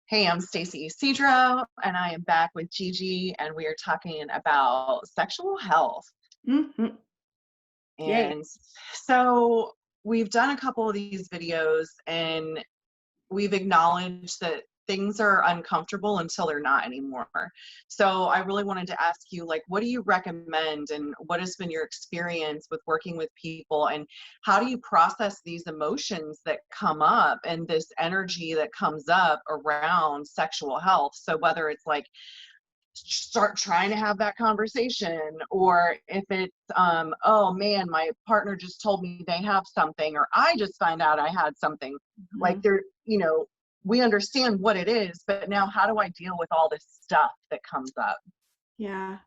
Hey, I'm Stacie Ysidro, and I am back with Gigi, and we are talking about sexual health. Mhm. Yay. And so we've done a couple of these videos, and we've acknowledged that things are uncomfortable until they're not anymore. So I really wanted to ask you, like, what do you recommend, and what has been your experience with working with people, and how do you process these emotions that come up and this energy that comes up around sexual health? So whether it's like start trying to have that conversation, or if it's oh man, my partner just told me they have something, or I just find out I had something, like Mhm. they're, we understand what it is, but now how do I deal with all this stuff that comes up? Yeah,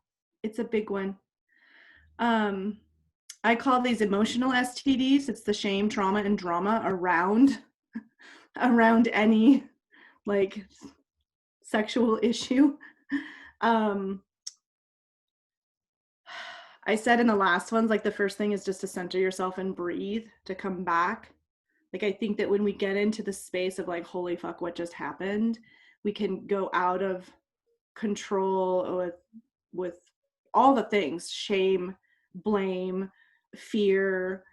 it's a big one. Um, I call these emotional STDs. It's the shame, trauma, and drama around around any like sexual issue. Um, I said in the last ones, like the first thing is just to center yourself and breathe to come back. Like I think that when we get into the space of like, holy fuck, what just happened, we can go out of control with all the things, shame, blame, fear.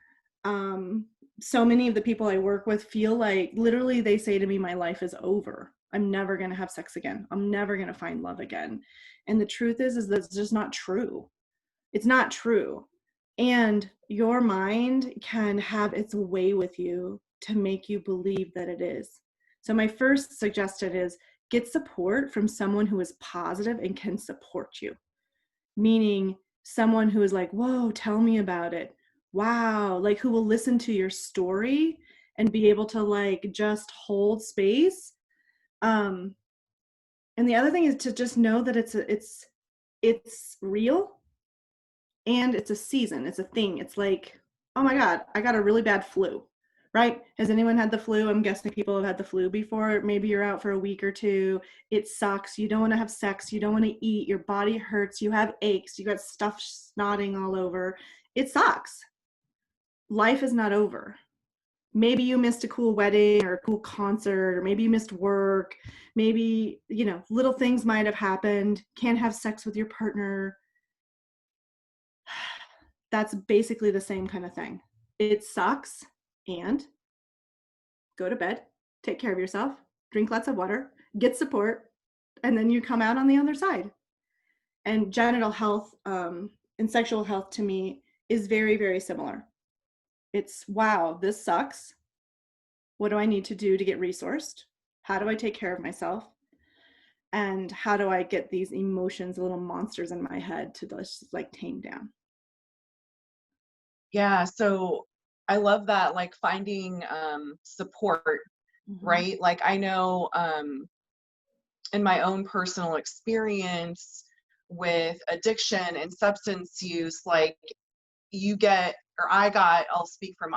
um so many of the people I work with feel like literally they say to me, my life is over, I'm never going to have sex again, I'm never going to find love again. And the truth is that's just not true. It's not true. And your mind can have its way with you to make you believe that it is. So my first suggestion is get support from someone who is positive and can support you. Meaning someone who is like, whoa, tell me about it. Wow, like who will listen to your story and be able to like just hold space. Um, and the other thing is to just know that it's real and it's a season, it's a thing. It's like, oh my God, I got a really bad flu, right? Has anyone had the flu? I'm guessing people have had the flu before. Maybe you're out for a week or two. It sucks. You don't want to have sex. You don't want to eat. Your body hurts. You have aches. You got stuff snotting all over. It sucks. Life is not over. Maybe you missed a cool wedding or a cool concert, or maybe you missed work. Maybe, little things might have happened. Can't have sex with your partner. That's basically the same kind of thing. It sucks. And go to bed, take care of yourself, drink lots of water, get support, and then you come out on the other side. And genital health and sexual health to me is very, very similar. It's, wow, this sucks. What do I need to do to get resourced? How do I take care of myself? And how do I get these emotions, little monsters in my head, to just like tame down? Yeah, so I love that, like finding support, Mm-hmm. right? Like I know in my own personal experience with addiction and substance use, like you get, or I got, I'll speak from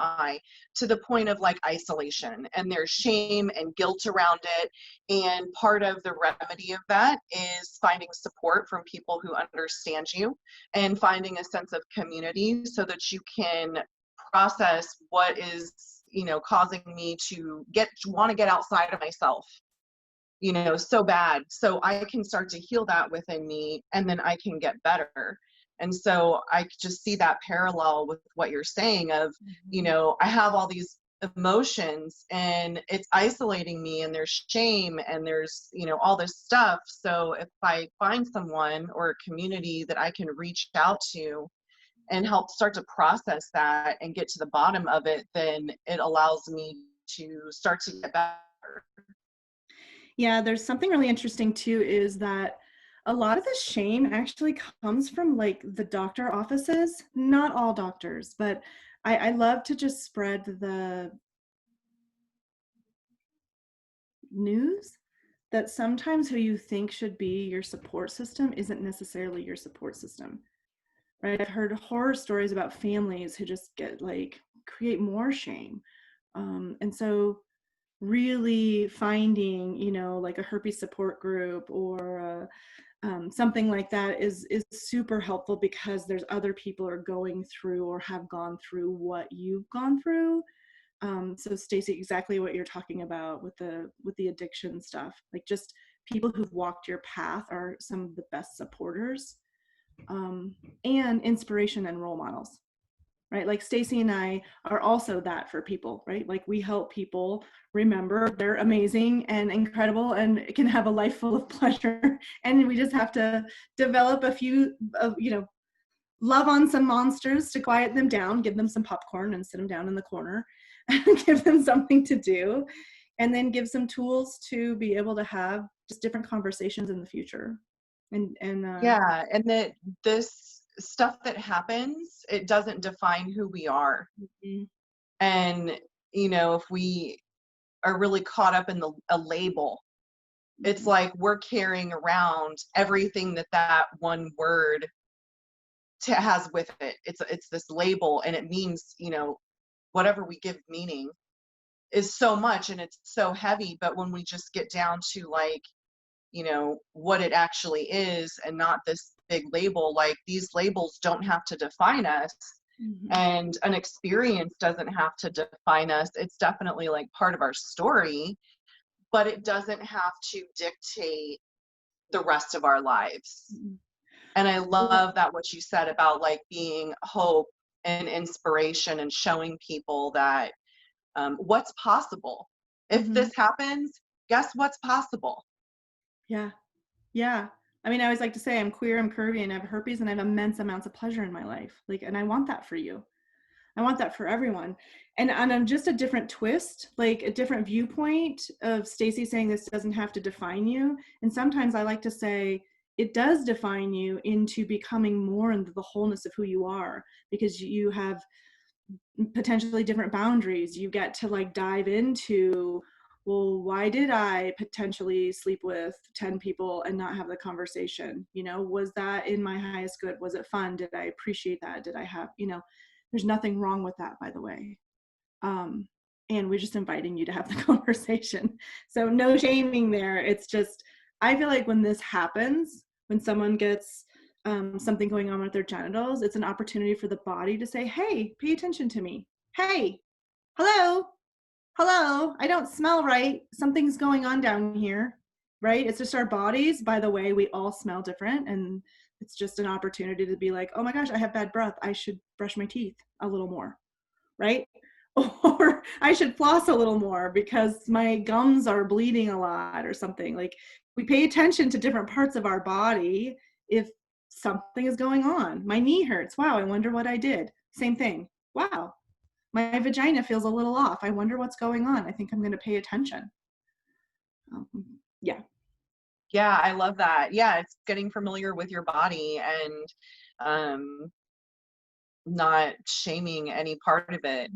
to the point of like isolation, and there's shame and guilt around it. And part of the remedy of that is finding support from people who understand you, and finding a sense of community so that you can process what is, causing me to want to get outside of myself, so bad. So I can start to heal that within me, and then I can get better. And so I just see that parallel with what you're saying of, Mm-hmm. I have all these emotions and it's isolating me, and there's shame, and there's, all this stuff. So if I find someone or a community that I can reach out to and help start to process that and get to the bottom of it, then it allows me to start to get better. Yeah, there's something really interesting too, is that a lot of the shame actually comes from like the doctor offices. Not all doctors, but I love to just spread the news that sometimes who you think should be your support system isn't necessarily your support system, right? I've heard horror stories about families who just get like create more shame. And so really finding, like a herpes support group or something like that is super helpful, because there's other people are going through or have gone through what you've gone through. So Stacie, exactly what you're talking about with the addiction stuff, like just people who've walked your path are some of the best supporters, and inspiration and role models, right? Like Stacie and I are also that for people, right? Like we help people remember they're amazing and incredible and can have a life full of pleasure. And we just have to develop a few of, love on some monsters to quiet them down, give them some popcorn and sit them down in the corner and give them something to do. And then give some tools to be able to have just different conversations in the future. Yeah, and that this stuff that happens, it doesn't define who we are. Mhm. And if we are really caught up in a label, it's like we're carrying around everything that one word has with it. It's this label, and it means, whatever we give meaning is so much, and it's so heavy. But when we just get down to like, what it actually is, and not this big label, like these labels don't have to define us, and an experience doesn't have to define us. It's definitely like part of our story, but it doesn't have to dictate the rest of our lives. And I love that what you said about like being hope and inspiration and showing people that what's possible. If this happens, guess what's possible? Yeah. Yeah. I mean, I always like to say I'm queer, I'm curvy, and I have herpes, and I have immense amounts of pleasure in my life. Like, and I want that for you. I want that for everyone. And on just a different twist, like a different viewpoint of Stacie saying this doesn't have to define you. And sometimes I like to say it does define you into becoming more into the wholeness of who you are, because you have potentially different boundaries. You get to like dive into, well, why did I potentially sleep with 10 people and not have the conversation? Was that in my highest good? Was it fun? Did I appreciate that? Did I have, there's nothing wrong with that, by the way. And we're just inviting you to have the conversation. So no shaming there. It's just, I feel like when this happens, when someone gets something going on with their genitals, it's an opportunity for the body to say, hey, pay attention to me. Hey, hello, I don't smell right. Something's going on down here, right? It's just our bodies. By the way, we all smell different. And it's just an opportunity to be like, oh my gosh, I have bad breath. I should brush my teeth a little more, right? Or I should floss a little more because my gums are bleeding a lot or something. Like, we pay attention to different parts of our body if something is going on. My knee hurts. Wow, I wonder what I did. Same thing. Wow, my vagina feels a little off. I wonder what's going on. I think I'm going to pay attention. Yeah. Yeah, I love that. Yeah, it's getting familiar with your body and not shaming any part of it.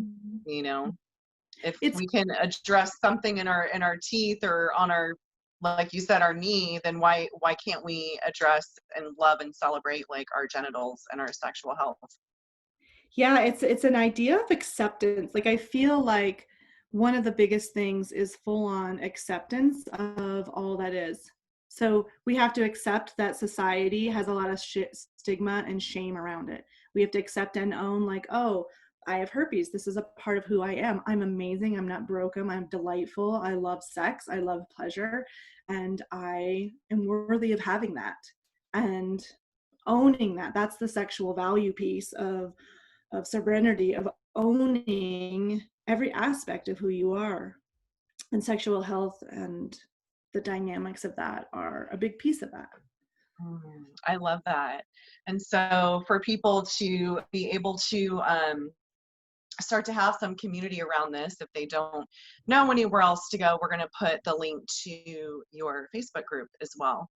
If It's we can address something in our teeth or on our, like you said, our knee, then why can't we address and love and celebrate like our genitals and our sexual health? Yeah, it's an idea of acceptance. Like, I feel like one of the biggest things is full on acceptance of all that is. So we have to accept that society has a lot of stigma and shame around it. We have to accept and own, like, oh, I have herpes. This is a part of who I am. I'm amazing. I'm not broken. I'm delightful. I love sex. I love pleasure. And I am worthy of having that. And owning that. That's the sexual value piece of sovereignty, of owning every aspect of who you are. And sexual health and the dynamics of that are a big piece of that. I love that. And so for people to be able to start to have some community around this, if they don't know anywhere else to go, we're going to put the link to your Facebook group as well.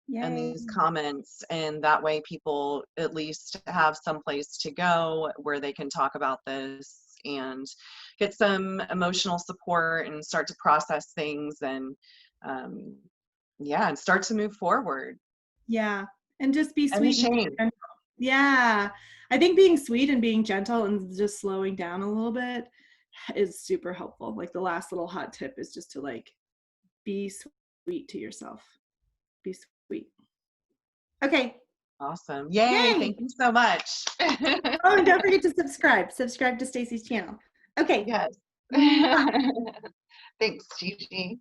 Yay. And these comments, and that way people at least have some place to go where they can talk about this and get some emotional support and start to process things and and start to move forward. Yeah. And just be Any sweet and shame. gentle. Yeah. I think being sweet and being gentle and just slowing down a little bit is super helpful. Like, the last little hot tip is just to like be sweet to yourself. Be sweet. Okay. Awesome. Yay. Yay. Thank you so much. Oh, and don't forget to subscribe to Stacie's channel. Okay. Yes. Mwah. Thanks, Gigi.